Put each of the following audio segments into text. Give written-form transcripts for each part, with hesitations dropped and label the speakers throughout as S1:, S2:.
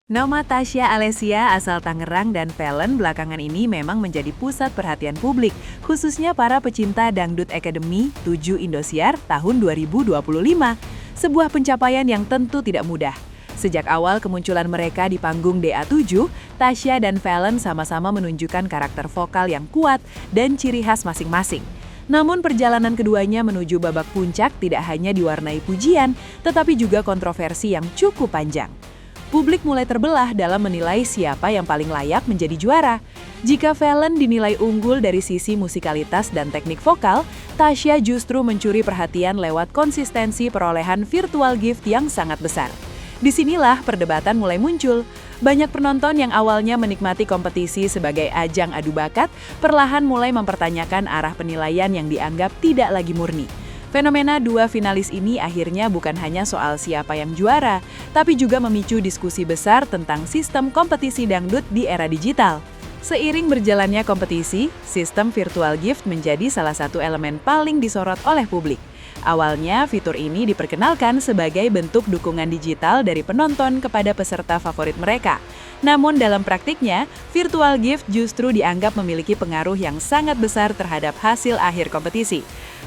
S1: Nama Tasya Alessia asal Tangerang dan Valen belakangan ini memang menjadi pusat perhatian publik, khususnya para pecinta Dangdut Academy 7 Indosiar tahun 2025. Sebuah pencapaian yang tentu tidak mudah. Sejak awal kemunculan mereka di panggung DA7, Tasya dan Valen sama-sama menunjukkan karakter vokal yang kuat dan ciri khas masing-masing. Namun perjalanan keduanya menuju babak puncak tidak hanya diwarnai pujian, tetapi juga kontroversi yang cukup panjang. Publik mulai terbelah dalam menilai siapa yang paling layak menjadi juara. Jika Valen dinilai unggul dari sisi musikalitas dan teknik vokal, Tasya justru mencuri perhatian lewat konsistensi perolehan virtual gift yang sangat besar. Disinilah perdebatan mulai muncul. Banyak penonton yang awalnya menikmati kompetisi sebagai ajang adu bakat, perlahan mulai mempertanyakan arah penilaian yang dianggap tidak lagi murni. Fenomena dua finalis ini akhirnya bukan hanya soal siapa yang juara, tapi juga memicu diskusi besar tentang sistem kompetisi dangdut di era digital. Seiring berjalannya kompetisi, sistem virtual gift menjadi salah satu elemen paling disorot oleh publik. Awalnya, fitur ini diperkenalkan sebagai bentuk dukungan digital dari penonton kepada peserta favorit mereka. Namun dalam praktiknya, virtual gift justru dianggap memiliki pengaruh yang sangat besar terhadap hasil akhir kompetisi.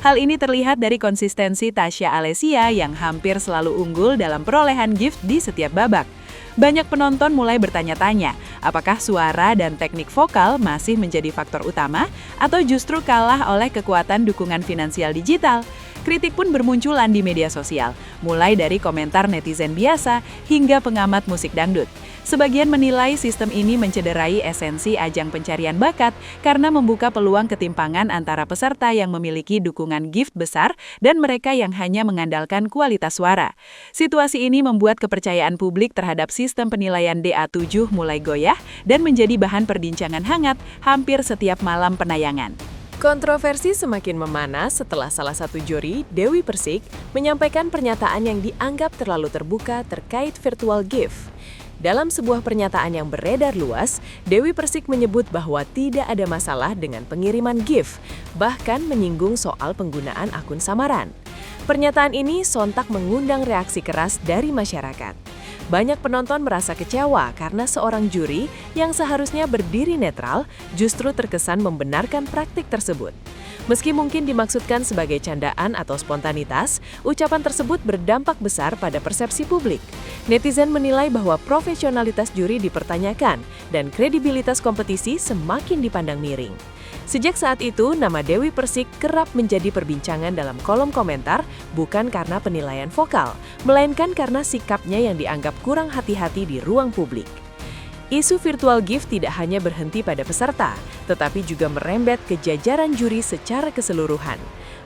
S1: Hal ini terlihat dari konsistensi Tasya Alessia yang hampir selalu unggul dalam perolehan gift di setiap babak. Banyak penonton mulai bertanya-tanya, apakah suara dan teknik vokal masih menjadi faktor utama atau justru kalah oleh kekuatan dukungan finansial digital? Kritik pun bermunculan di media sosial, mulai dari komentar netizen biasa hingga pengamat musik dangdut. Sebagian menilai sistem ini mencederai esensi ajang pencarian bakat karena membuka peluang ketimpangan antara peserta yang memiliki dukungan gift besar dan mereka yang hanya mengandalkan kualitas suara. Situasi ini membuat kepercayaan publik terhadap sistem penilaian DA7 mulai goyah dan menjadi bahan perbincangan hangat hampir setiap malam penayangan.
S2: Kontroversi semakin memanas setelah salah satu juri, Dewi Persik, menyampaikan pernyataan yang dianggap terlalu terbuka terkait virtual gift. Dalam sebuah pernyataan yang beredar luas, Dewi Persik menyebut bahwa tidak ada masalah dengan pengiriman gift, bahkan menyinggung soal penggunaan akun samaran. Pernyataan ini sontak mengundang reaksi keras dari masyarakat. Banyak penonton merasa kecewa karena seorang juri yang seharusnya berdiri netral justru terkesan membenarkan praktik tersebut. Meski mungkin dimaksudkan sebagai candaan atau spontanitas, ucapan tersebut berdampak besar pada persepsi publik. Netizen menilai bahwa profesionalitas juri dipertanyakan dan kredibilitas kompetisi semakin dipandang miring. Sejak saat itu, nama Dewi Persik kerap menjadi perbincangan dalam kolom komentar bukan karena penilaian vokal, melainkan karena sikapnya yang dianggap kurang hati-hati di ruang publik. Isu virtual gift tidak hanya berhenti pada peserta, tetapi juga merembet ke jajaran juri secara keseluruhan.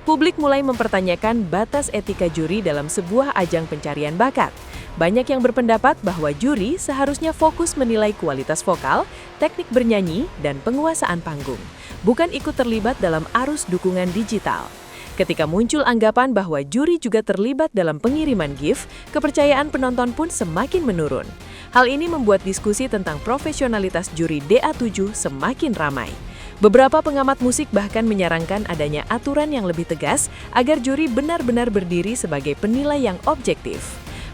S2: Publik mulai mempertanyakan batas etika juri dalam sebuah ajang pencarian bakat. Banyak yang berpendapat bahwa juri seharusnya fokus menilai kualitas vokal, teknik bernyanyi, dan penguasaan panggung, bukan ikut terlibat dalam arus dukungan digital. Ketika muncul anggapan bahwa juri juga terlibat dalam pengiriman gift, kepercayaan penonton pun semakin menurun. Hal ini membuat diskusi tentang profesionalitas juri DA7 semakin ramai. Beberapa pengamat musik bahkan menyarankan adanya aturan yang lebih tegas agar juri benar-benar berdiri sebagai penilai yang objektif.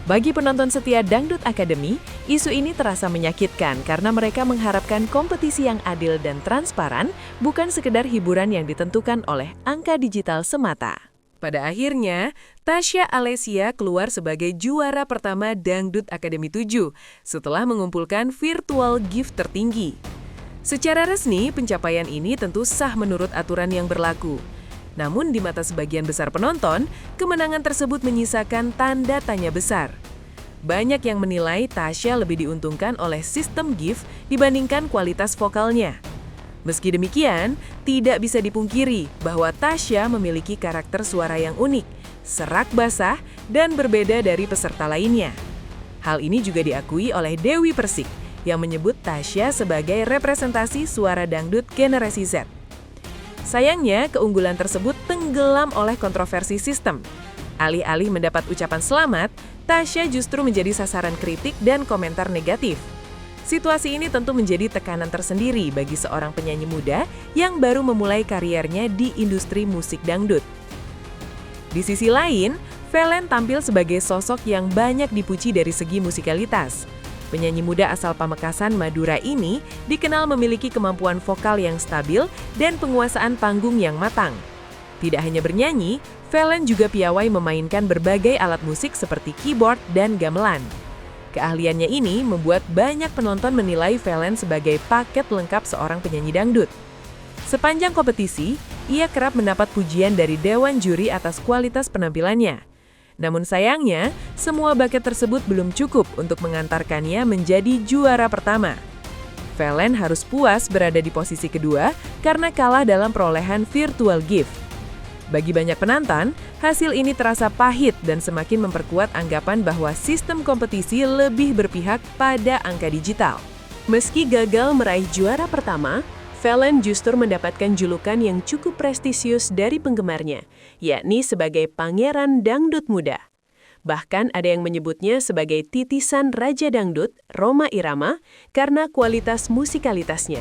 S2: Bagi penonton setia Dangdut Academy, isu ini terasa menyakitkan karena mereka mengharapkan kompetisi yang adil dan transparan, bukan sekedar hiburan yang ditentukan oleh angka digital semata. Pada akhirnya, Tasya Alessia keluar sebagai juara pertama Dangdut Academy 7 setelah mengumpulkan virtual gift tertinggi. Secara resmi, pencapaian ini tentu sah menurut aturan yang berlaku. Namun di mata sebagian besar penonton, kemenangan tersebut menyisakan tanda tanya besar. Banyak yang menilai Tasya lebih diuntungkan oleh sistem gift dibandingkan kualitas vokalnya. Meski demikian, tidak bisa dipungkiri bahwa Tasya memiliki karakter suara yang unik, serak basah, dan berbeda dari peserta lainnya. Hal ini juga diakui oleh Dewi Persik, yang menyebut Tasya sebagai representasi suara dangdut generasi Z. Sayangnya, keunggulan tersebut tenggelam oleh kontroversi sistem. Alih-alih mendapat ucapan selamat, Tasya justru menjadi sasaran kritik dan komentar negatif. Situasi ini tentu menjadi tekanan tersendiri bagi seorang penyanyi muda yang baru memulai kariernya di industri musik dangdut. Di sisi lain, Valen tampil sebagai sosok yang banyak dipuji dari segi musikalitas. Penyanyi muda asal Pamekasan, Madura ini dikenal memiliki kemampuan vokal yang stabil dan penguasaan panggung yang matang. Tidak hanya bernyanyi, Valen juga piawai memainkan berbagai alat musik seperti keyboard dan gamelan. Keahliannya ini membuat banyak penonton menilai Valen sebagai paket lengkap seorang penyanyi dangdut. Sepanjang kompetisi, ia kerap mendapat pujian dari dewan juri atas kualitas penampilannya. Namun sayangnya, semua bakat tersebut belum cukup untuk mengantarkannya menjadi juara pertama. Valen harus puas berada di posisi kedua karena kalah dalam perolehan virtual gift. Bagi banyak penonton, hasil ini terasa pahit dan semakin memperkuat anggapan bahwa sistem kompetisi lebih berpihak pada angka digital. Meski gagal meraih juara pertama, Valen justru mendapatkan julukan yang cukup prestisius dari penggemarnya, yakni sebagai Pangeran Dangdut Muda. Bahkan ada yang menyebutnya sebagai titisan Raja Dangdut, Rhoma Irama, karena kualitas musikalitasnya.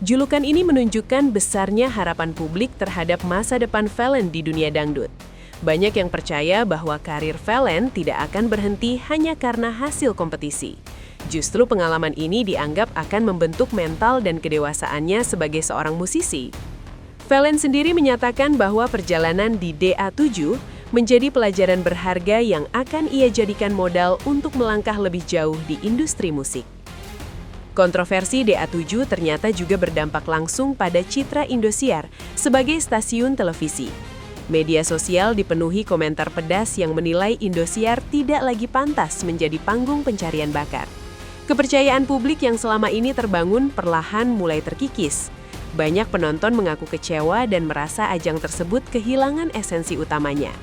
S2: Julukan ini menunjukkan besarnya harapan publik terhadap masa depan Valen di dunia dangdut. Banyak yang percaya bahwa karir Valen tidak akan berhenti hanya karena hasil kompetisi. Justru pengalaman ini dianggap akan membentuk mental dan kedewasaannya sebagai seorang musisi. Valen sendiri menyatakan bahwa perjalanan di DA7 menjadi pelajaran berharga yang akan ia jadikan modal untuk melangkah lebih jauh di industri musik. Kontroversi DA7 ternyata juga berdampak langsung pada citra Indosiar sebagai stasiun televisi. Media sosial dipenuhi komentar pedas yang menilai Indosiar tidak lagi pantas menjadi panggung pencarian bakat. Kepercayaan publik yang selama ini terbangun perlahan mulai terkikis. Banyak penonton mengaku kecewa dan merasa ajang tersebut kehilangan esensi utamanya.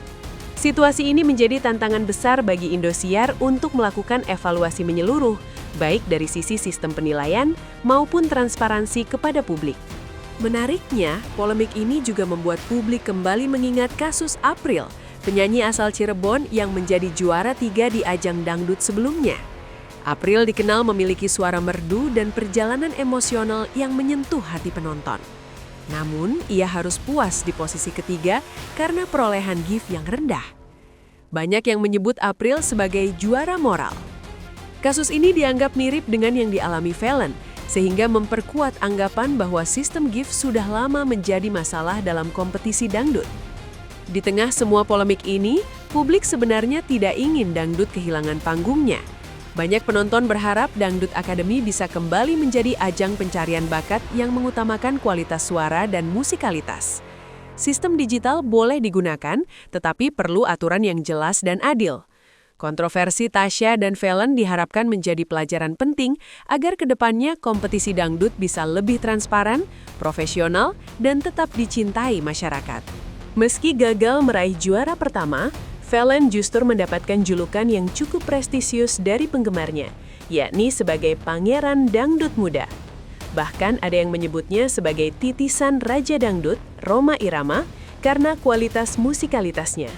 S2: Situasi ini menjadi tantangan besar bagi Indosiar untuk melakukan evaluasi menyeluruh, baik dari sisi sistem penilaian maupun transparansi kepada publik. Menariknya, polemik ini juga membuat publik kembali mengingat kasus April, penyanyi asal Cirebon yang menjadi juara 3 di ajang dangdut sebelumnya. April dikenal memiliki suara merdu dan perjalanan emosional yang menyentuh hati penonton. Namun, ia harus puas di posisi ketiga karena perolehan gift yang rendah. Banyak yang menyebut April sebagai juara moral. Kasus ini dianggap mirip dengan yang dialami Valen, sehingga memperkuat anggapan bahwa sistem gift sudah lama menjadi masalah dalam kompetisi dangdut. Di tengah semua polemik ini, publik sebenarnya tidak ingin dangdut kehilangan panggungnya. Banyak penonton berharap Dangdut Academy bisa kembali menjadi ajang pencarian bakat yang mengutamakan kualitas suara dan musikalitas. Sistem digital boleh digunakan, tetapi perlu aturan yang jelas dan adil. Kontroversi Tasya dan Valen diharapkan menjadi pelajaran penting agar kedepannya kompetisi dangdut bisa lebih transparan, profesional, dan tetap dicintai masyarakat. Meski gagal meraih juara pertama, Valen justru mendapatkan julukan yang cukup prestisius dari penggemarnya, yakni sebagai Pangeran Dangdut Muda. Bahkan ada yang menyebutnya sebagai titisan Raja Dangdut, Rhoma Irama, karena kualitas musikalitasnya.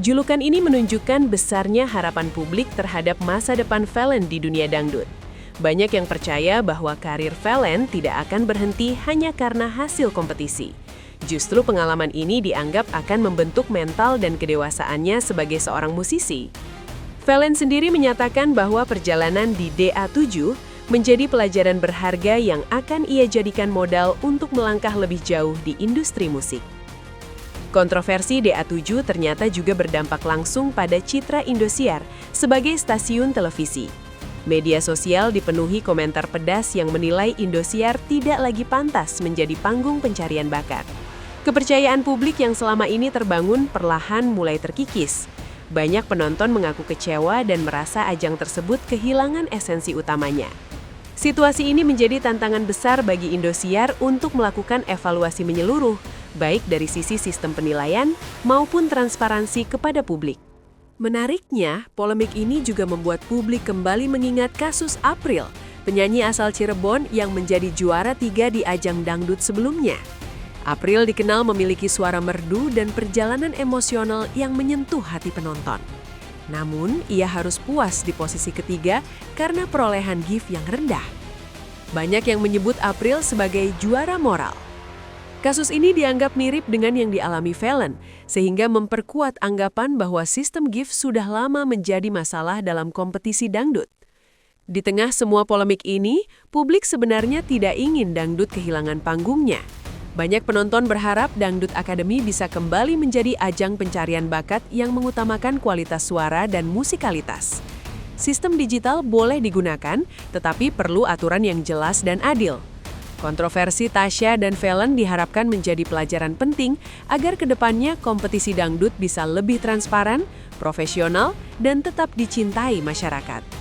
S2: Julukan ini menunjukkan besarnya harapan publik terhadap masa depan Valen di dunia dangdut. Banyak yang percaya bahwa karir Valen tidak akan berhenti hanya karena hasil kompetisi. Justru pengalaman ini dianggap akan membentuk mental dan kedewasaannya sebagai seorang musisi. Valen sendiri menyatakan bahwa perjalanan di DA7 menjadi pelajaran berharga yang akan ia jadikan modal untuk melangkah lebih jauh di industri musik. Kontroversi DA7 ternyata juga berdampak langsung pada citra Indosiar sebagai stasiun televisi. Media sosial dipenuhi komentar pedas yang menilai Indosiar tidak lagi pantas menjadi panggung pencarian bakat. Kepercayaan publik yang selama ini terbangun perlahan mulai terkikis. Banyak penonton mengaku kecewa dan merasa ajang tersebut kehilangan esensi utamanya. Situasi ini menjadi tantangan besar bagi Indosiar untuk melakukan evaluasi menyeluruh, baik dari sisi sistem penilaian maupun transparansi kepada publik. Menariknya, polemik ini juga membuat publik kembali mengingat kasus April, penyanyi asal Cirebon yang menjadi juara 3 di ajang dangdut sebelumnya. April dikenal memiliki suara merdu dan perjalanan emosional yang menyentuh hati penonton. Namun, ia harus puas di posisi ketiga karena perolehan gift yang rendah. Banyak yang menyebut April sebagai juara moral. Kasus ini dianggap mirip dengan yang dialami Valen, sehingga memperkuat anggapan bahwa sistem gift sudah lama menjadi masalah dalam kompetisi dangdut. Di tengah semua polemik ini, publik sebenarnya tidak ingin dangdut kehilangan panggungnya. Banyak penonton berharap Dangdut Academy bisa kembali menjadi ajang pencarian bakat yang mengutamakan kualitas suara dan musikalitas. Sistem digital boleh digunakan, tetapi perlu aturan yang jelas dan adil. Kontroversi Tasya dan Valen diharapkan menjadi pelajaran penting agar kedepannya kompetisi dangdut bisa lebih transparan, profesional, dan tetap dicintai masyarakat.